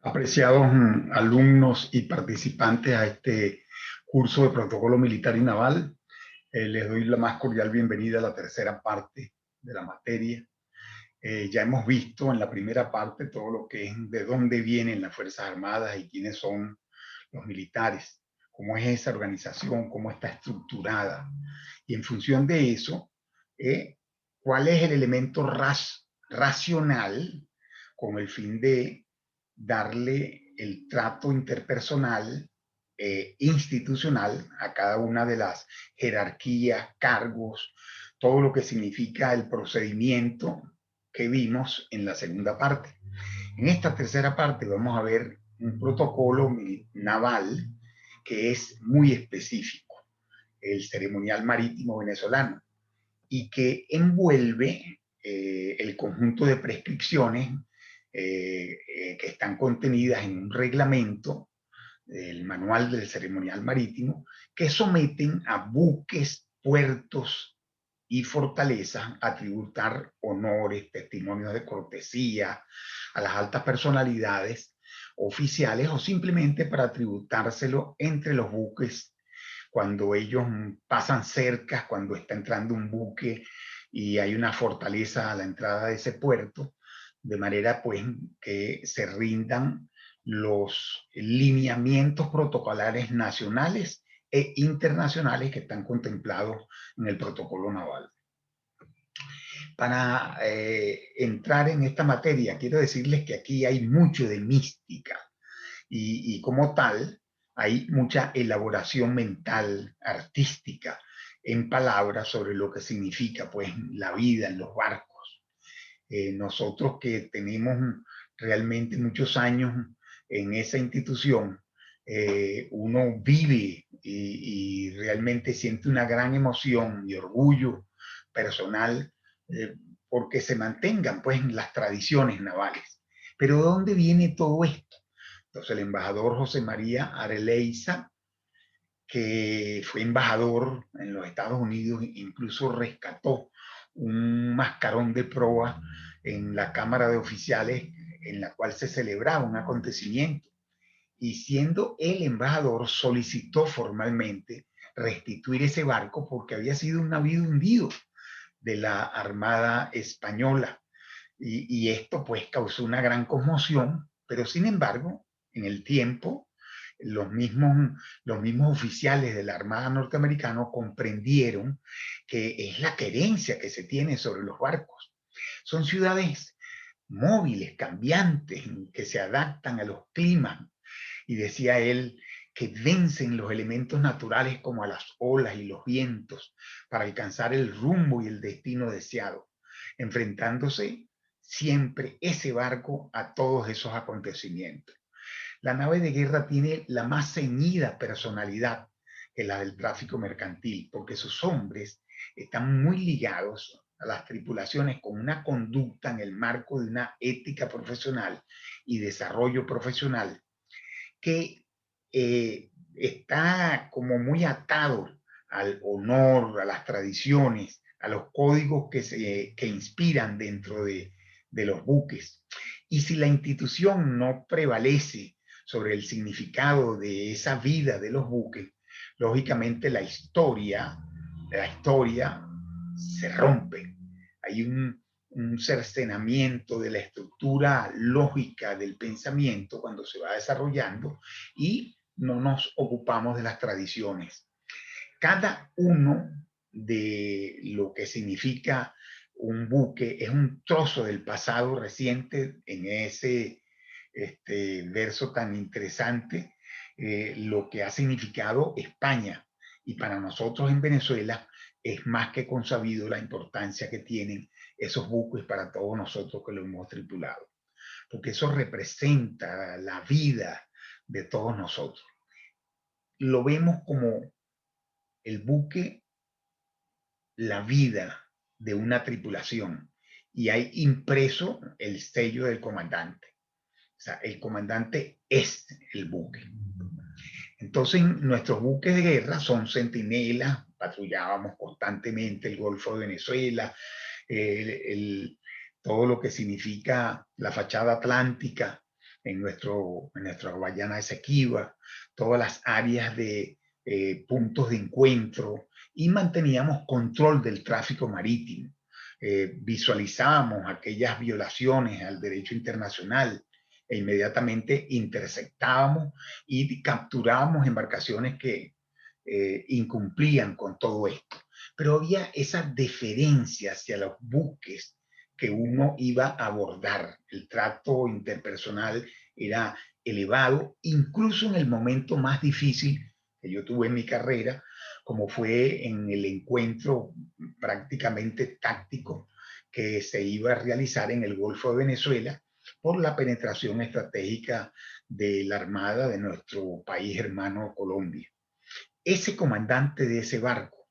Apreciados alumnos y participantes a este curso de protocolo militar y naval, les doy la más cordial bienvenida a la tercera parte de la materia. Ya hemos visto en la primera parte todo lo que es de dónde vienen las Fuerzas Armadas y quiénes son los militares, cómo es esa organización, cómo está estructurada. Y en función de eso, cuál es el elemento racional con el fin de darle el trato interpersonal, institucional a cada una de las jerarquías, cargos, todo lo que significa el procedimiento que vimos en la segunda parte. En esta tercera parte vamos a ver un protocolo naval que es muy específico, el ceremonial marítimo venezolano, y que envuelve el conjunto de prescripciones que están contenidas en un reglamento, el manual del ceremonial marítimo, que someten a buques, puertos y fortalezas a tributar honores, testimonios de cortesía a las altas personalidades oficiales o simplemente para tributárselo entre los buques cuando ellos pasan cerca, cuando está entrando un buque y hay una fortaleza a la entrada de ese puerto, de manera pues que se rindan los lineamientos protocolares nacionales e internacionales que están contemplados en el protocolo naval. Para entrar en esta materia, quiero decirles que aquí hay mucho de mística y como tal hay mucha elaboración mental, artística, en palabras sobre lo que significa pues la vida en los barcos. Nosotros que tenemos realmente muchos años en esa institución, uno vive y realmente siente una gran emoción y orgullo personal eh, porque se mantengan pues las tradiciones navales. Pero ¿de dónde viene todo esto? Entonces el embajador José María Areleiza, que fue embajador en los Estados Unidos, incluso rescató un mascarón de proa en la Cámara de Oficiales en la cual se celebraba un acontecimiento. Y siendo el embajador, solicitó formalmente restituir ese barco porque había sido un navío hundido de la Armada Española. Y esto pues causó una gran conmoción, pero sin embargo, en el tiempo, los mismos oficiales de la Armada norteamericana comprendieron que es la querencia que se tiene sobre los barcos. Son ciudades móviles, cambiantes, que se adaptan a los climas. Y decía él que vencen los elementos naturales como a las olas y los vientos para alcanzar el rumbo y el destino deseado, enfrentándose siempre ese barco a todos esos acontecimientos. La nave de guerra tiene la más ceñida personalidad que la del tráfico mercantil, porque sus hombres están muy ligados a las tripulaciones con una conducta en el marco de una ética profesional y desarrollo profesional que está como muy atado al honor, a las tradiciones, a los códigos que inspiran dentro de los buques. Y si la institución no prevalece sobre el significado de esa vida de los buques, lógicamente la historia se rompe. Hay un cercenamiento de la estructura lógica del pensamiento cuando se va desarrollando y no nos ocupamos de las tradiciones. Cada uno de lo que significa un buque es un trozo del pasado reciente en ese verso tan interesante, lo que ha significado España. Y para nosotros en Venezuela es más que consabido la importancia que tienen esos buques para todos nosotros que lo hemos tripulado, porque eso representa la vida de todos nosotros. Lo vemos como el buque, la vida de una tripulación, y hay impreso el sello del comandante. O sea, el comandante es el buque. Entonces, nuestros buques de guerra son centinelas, patrullábamos constantemente el Golfo de Venezuela, todo lo que significa la fachada atlántica, en nuestra Guayana Esequiba, todas las áreas de puntos de encuentro, y manteníamos control del tráfico marítimo. Visualizábamos aquellas violaciones al derecho internacional e inmediatamente interceptábamos y capturábamos embarcaciones que incumplían con todo esto. Pero había esa deferencia hacia los buques que uno iba a abordar. El trato interpersonal era elevado, incluso en el momento más difícil que yo tuve en mi carrera, como fue en el encuentro prácticamente táctico que se iba a realizar en el Golfo de Venezuela por la penetración estratégica de la Armada de nuestro país hermano Colombia. Ese comandante de ese barco,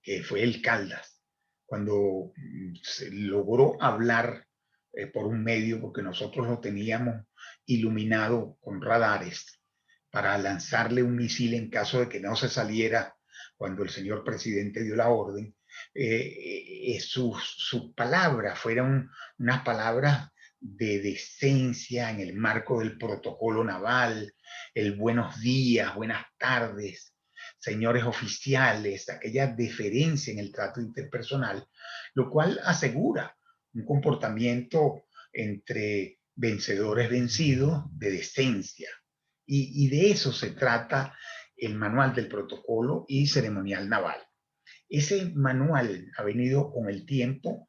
que fue el Caldas, cuando se logró hablar por un medio, porque nosotros lo teníamos iluminado con radares, para lanzarle un misil en caso de que no se saliera cuando el señor presidente dio la orden, sus palabras fueron unas palabras de decencia en el marco del protocolo naval, el buenos días, buenas tardes, señores oficiales, aquella deferencia en el trato interpersonal, lo cual asegura un comportamiento entre vencedores vencidos de decencia. Y de eso se trata el manual del protocolo y ceremonial naval. Ese manual ha venido con el tiempo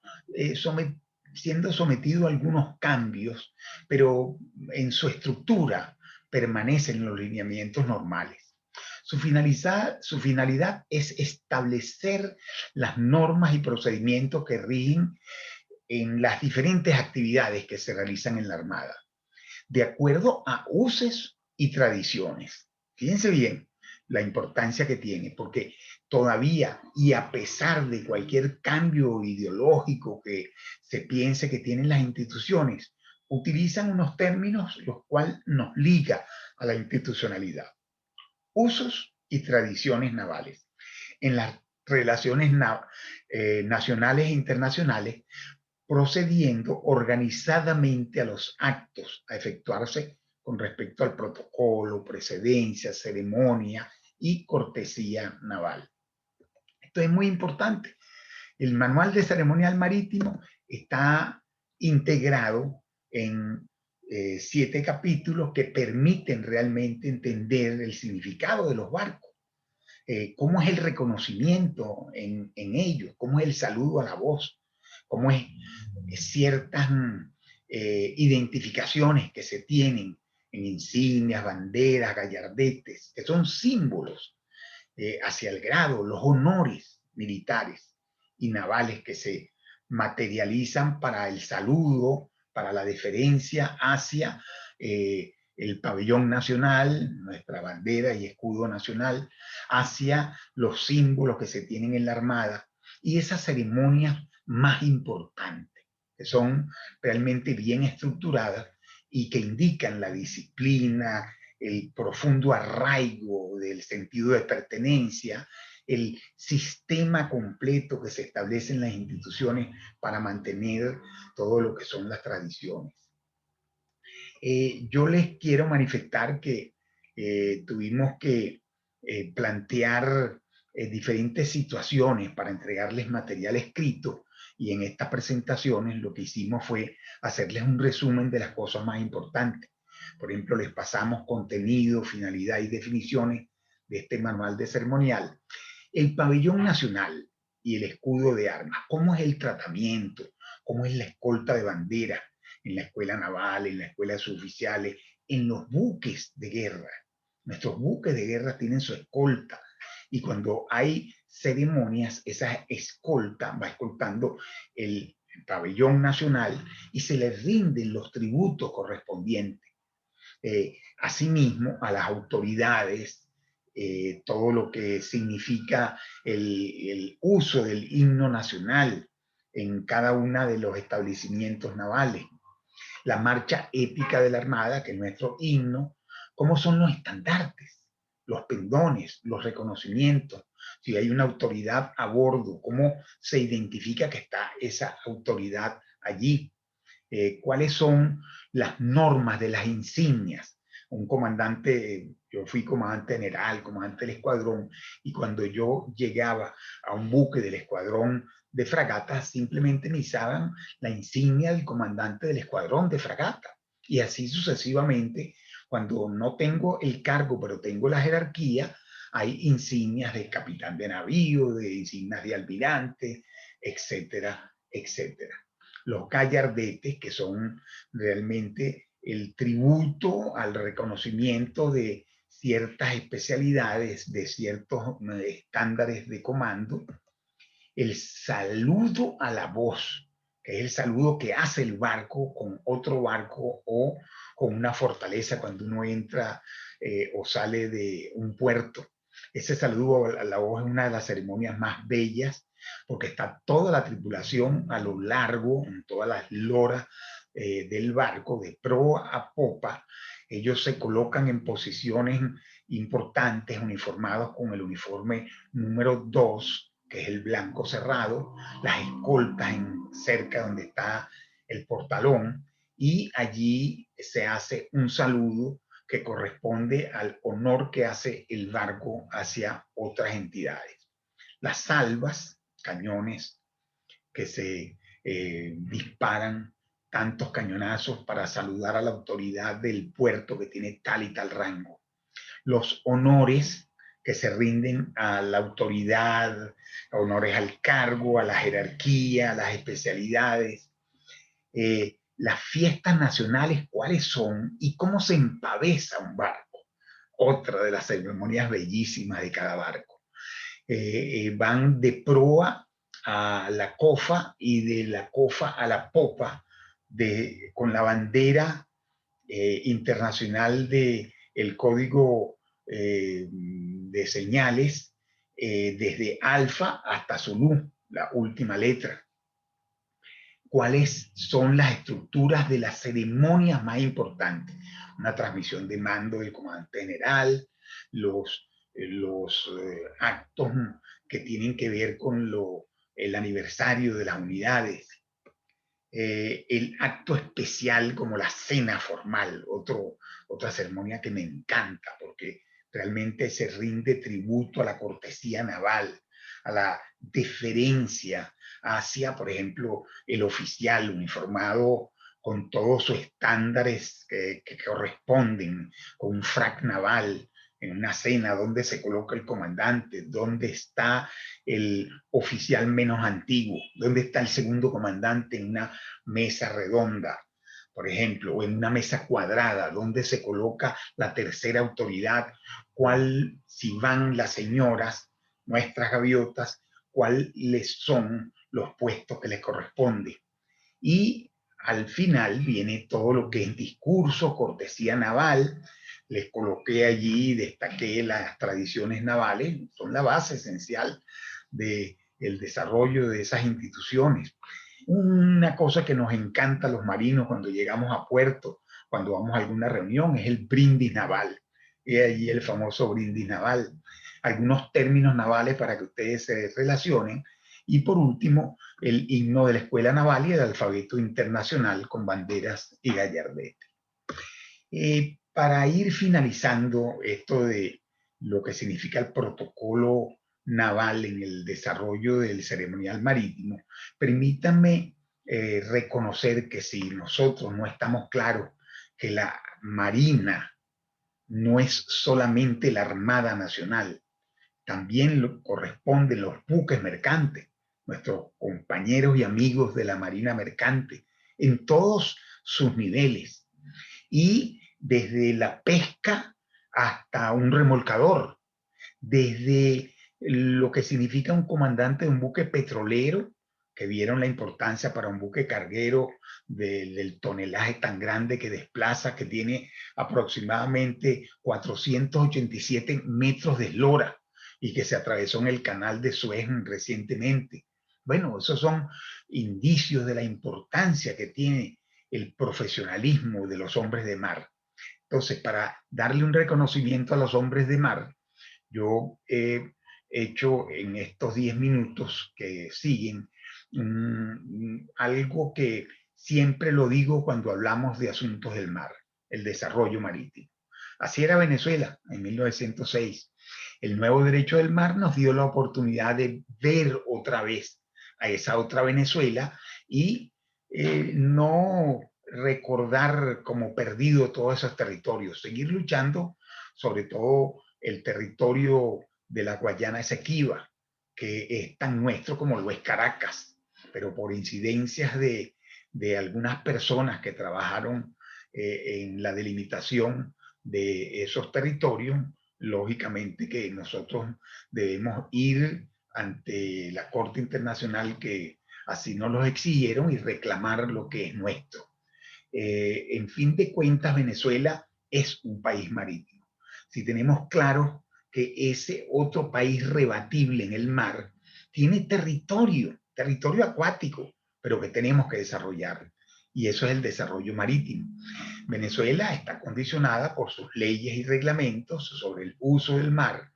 siendo sometido a algunos cambios, pero en su estructura permanecen los lineamientos normales. Su finalidad es establecer las normas y procedimientos que rigen en las diferentes actividades que se realizan en la Armada, de acuerdo a usos y tradiciones. Fíjense bien la importancia que tiene, porque todavía, y a pesar de cualquier cambio ideológico que se piense que tienen las instituciones, utilizan unos términos los cuales nos liga a la institucionalidad. Usos y tradiciones navales. En las relaciones nacionales e internacionales, procediendo organizadamente a los actos a efectuarse con respecto al protocolo, precedencia, ceremonia y cortesía naval. Esto es muy importante. El manual de ceremonial marítimo está integrado en 7 capítulos que permiten realmente entender el significado de los barcos, cómo es el reconocimiento en ellos, cómo es el saludo a la voz, cómo es ciertas identificaciones que se tienen en insignias, banderas, gallardetes, que son símbolos hacia el grado, los honores militares y navales que se materializan para el saludo, para la deferencia hacia el pabellón nacional, nuestra bandera y escudo nacional, hacia los símbolos que se tienen en la Armada y esas ceremonias más importantes, que son realmente bien estructuradas y que indican la disciplina, el profundo arraigo del sentido de pertenencia, el sistema completo que se establece en las instituciones para mantener todo lo que son las tradiciones. Yo les quiero manifestar que tuvimos que plantear diferentes situaciones para entregarles material escrito, y en estas presentaciones lo que hicimos fue hacerles un resumen de las cosas más importantes. Por ejemplo, les pasamos contenido, finalidad y definiciones de este manual de ceremonial. El pabellón nacional y el escudo de armas, cómo es el tratamiento, cómo es la escolta de bandera en la escuela naval, en la escuela de suboficiales, en los buques de guerra. Nuestros buques de guerra tienen su escolta, y cuando hay ceremonias, esa escolta va escoltando el pabellón nacional y se les rinden los tributos correspondientes. Asimismo, a las autoridades, todo lo que significa el uso del himno nacional en cada uno de los establecimientos navales, la marcha épica de la Armada, que es nuestro himno, cómo son los estandartes, los pendones, los reconocimientos, si hay una autoridad a bordo, cómo se identifica que está esa autoridad allí, cuáles son las normas de las insignias. Un comandante, yo fui comandante general, comandante del escuadrón, y cuando yo llegaba a un buque del escuadrón de fragatas, simplemente me izaban la insignia del comandante del escuadrón de fragata. Y así sucesivamente, cuando no tengo el cargo, pero tengo la jerarquía, hay insignias de capitán de navío, de insignias de almirante, etcétera, etcétera. Los gallardetes, que son realmente el tributo al reconocimiento de ciertas especialidades, de ciertos estándares de comando, el saludo a la voz, que es el saludo que hace el barco con otro barco o con una fortaleza cuando uno entra o sale de un puerto. Ese saludo a la voz es una de las ceremonias más bellas porque está toda la tripulación a lo largo, en todas las loras del barco, de proa a popa. Ellos se colocan en posiciones importantes, uniformados con el uniforme número 2, que es el blanco cerrado, las escoltas cerca donde está el portalón, y allí se hace un saludo que corresponde al honor que hace el barco hacia otras entidades. Las salvas, cañones que se disparan tantos cañonazos para saludar a la autoridad del puerto que tiene tal y tal rango. Los honores que se rinden a la autoridad, honores al cargo, a la jerarquía, a las especialidades, las fiestas nacionales, cuáles son y cómo se empavesa un barco. Otra de las ceremonias bellísimas de cada barco. Van de proa a la cofa y de la cofa a la popa con la bandera internacional del código de señales desde alfa hasta Zulu, la última letra. ¿Cuáles son las estructuras de las ceremonias más importantes? Una transmisión de mando del comandante general, los actos que tienen que ver con el aniversario de las unidades, el acto especial como la cena formal, otra ceremonia que me encanta porque realmente se rinde tributo a la cortesía naval, a la deferencia hacia, por ejemplo, el oficial uniformado con todos sus estándares que corresponden, con un frac naval, en una cena, donde se coloca el comandante, dónde está el oficial menos antiguo, dónde está el segundo comandante en una mesa redonda, por ejemplo, o en una mesa cuadrada, donde se coloca la tercera autoridad, cuál, si van las señoras, nuestras gaviotas, cuáles son los puestos que les corresponde. Y al final viene todo lo que es discurso, cortesía naval. Les coloqué allí, destaqué las tradiciones navales, son la base esencial del desarrollo de esas instituciones. Una cosa que nos encanta a los marinos cuando llegamos a puerto, cuando vamos a alguna reunión, es el brindis naval. Y allí el famoso brindis naval. Algunos términos navales para que ustedes se relacionen. Y por último, el himno de la Escuela Naval y el alfabeto internacional con banderas y gallardete. Para ir finalizando esto de lo que significa el protocolo naval en el desarrollo del ceremonial marítimo, permítanme reconocer que si nosotros no estamos claros que la Marina no es solamente la Armada Nacional, también corresponden los buques mercantes, nuestros compañeros y amigos de la Marina Mercante, en todos sus niveles, y desde la pesca hasta un remolcador, desde lo que significa un comandante de un buque petrolero, que vieron la importancia para un buque carguero del tonelaje tan grande que desplaza, que tiene aproximadamente 487 metros de eslora y que se atravesó en el canal de Suez recientemente. Bueno, esos son indicios de la importancia que tiene el profesionalismo de los hombres de mar. Entonces, para darle un reconocimiento a los hombres de mar, yo he hecho en estos 10 minutos que siguen algo que Siempre lo digo cuando hablamos de asuntos del mar, el desarrollo marítimo. Así era Venezuela en 1906. El nuevo derecho del mar nos dio la oportunidad de ver otra vez a esa otra Venezuela y no recordar como perdido todos esos territorios, seguir luchando, sobre todo el territorio de la Guayana Esequiba, que es tan nuestro como lo es Caracas, pero por incidencias de algunas personas que trabajaron en la delimitación de esos territorios, lógicamente que nosotros debemos ir ante la Corte Internacional que así nos los exigieron y reclamar lo que es nuestro. En fin de cuentas, Venezuela es un país marítimo. Si tenemos claro que ese otro país rebatible en el mar tiene territorio acuático, pero que tenemos que desarrollar. Y eso es el desarrollo marítimo. Venezuela está condicionada por sus leyes y reglamentos sobre el uso del mar,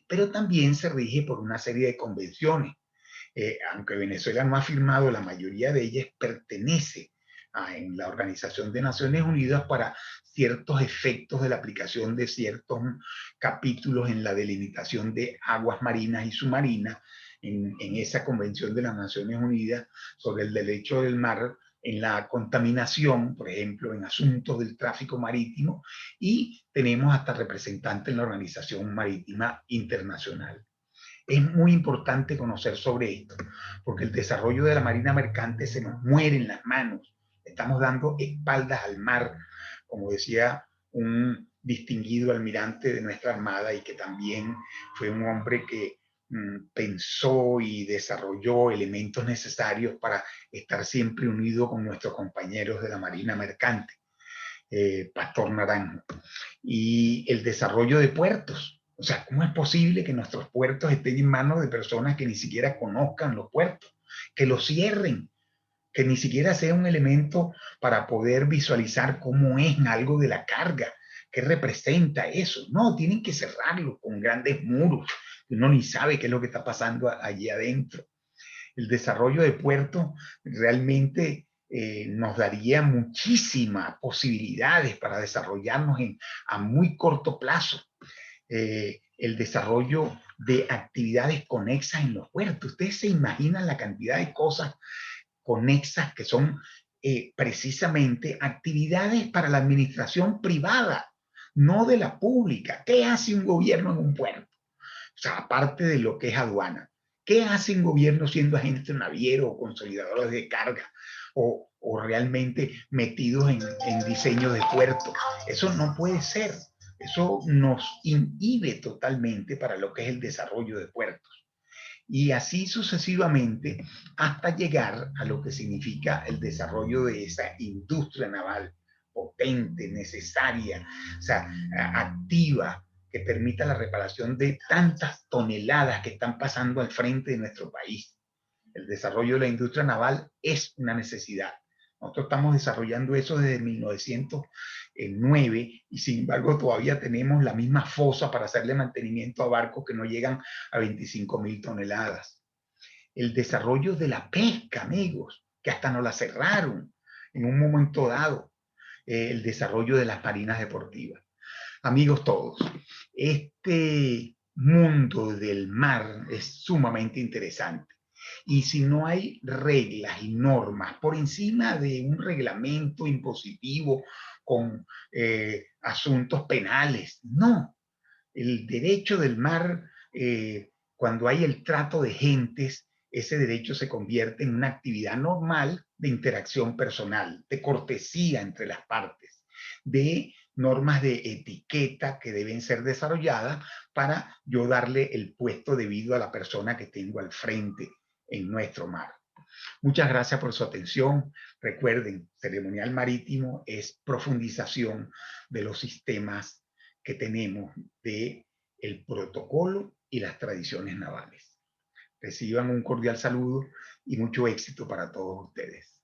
pero también se rige por una serie de convenciones. Aunque Venezuela no ha firmado la mayoría de ellas, pertenece en la Organización de Naciones Unidas para ciertos efectos de la aplicación de ciertos capítulos en la delimitación de aguas marinas y submarinas en esa Convención de las Naciones Unidas sobre el derecho del mar, en la contaminación, por ejemplo, en asuntos del tráfico marítimo, y tenemos hasta representantes en la Organización Marítima Internacional. Es muy importante conocer sobre esto, porque el desarrollo de la marina mercante se nos muere en las manos. Estamos dando espaldas al mar, como decía un distinguido almirante de nuestra armada y que también fue un hombre que pensó y desarrolló elementos necesarios para estar siempre unido con nuestros compañeros de la marina mercante, Pastor Naranjo. Y el desarrollo de puertos. O sea, ¿cómo es posible que nuestros puertos estén en manos de personas que ni siquiera conozcan los puertos, que los cierren, que ni siquiera sea un elemento para poder visualizar cómo es algo de la carga, qué representa eso? No, tienen que cerrarlo con grandes muros. Uno ni sabe qué es lo que está pasando allí adentro. El desarrollo de puertos realmente nos daría muchísimas posibilidades para desarrollarnos a muy corto plazo. El desarrollo de actividades conexas en los puertos. Ustedes se imaginan la cantidad de cosas conexas que son precisamente actividades para la administración privada, no de la pública. ¿Qué hace un gobierno en un puerto? O sea, aparte de lo que es aduana. ¿Qué hace un gobierno siendo agente naviero o consolidadores de carga o realmente metidos en diseño de puertos? Eso no puede ser. Eso nos inhibe totalmente para lo que es el desarrollo de puertos. Y así sucesivamente hasta llegar a lo que significa el desarrollo de esa industria naval potente, necesaria, o sea, activa, que permita la reparación de tantas toneladas que están pasando al frente de nuestro país. El desarrollo de la industria naval es una necesidad. Nosotros estamos desarrollando eso desde 1909 y sin embargo todavía tenemos la misma fosa para hacerle mantenimiento a barcos que no llegan a 25.000 toneladas. El desarrollo de la pesca, amigos, que hasta nos la cerraron en un momento dado. El desarrollo de las marinas deportivas. Amigos todos, este mundo del mar es sumamente interesante. Y si no hay reglas y normas por encima de un reglamento impositivo con asuntos penales, no. El derecho del mar, cuando hay el trato de gentes, ese derecho se convierte en una actividad normal de interacción personal, de cortesía entre las partes, de normas de etiqueta que deben ser desarrolladas para yo darle el puesto debido a la persona que tengo al frente en nuestro mar. Muchas gracias por su atención. Recuerden, ceremonial marítimo es profundización de los sistemas que tenemos de el protocolo y las tradiciones navales. Reciban un cordial saludo y mucho éxito para todos ustedes.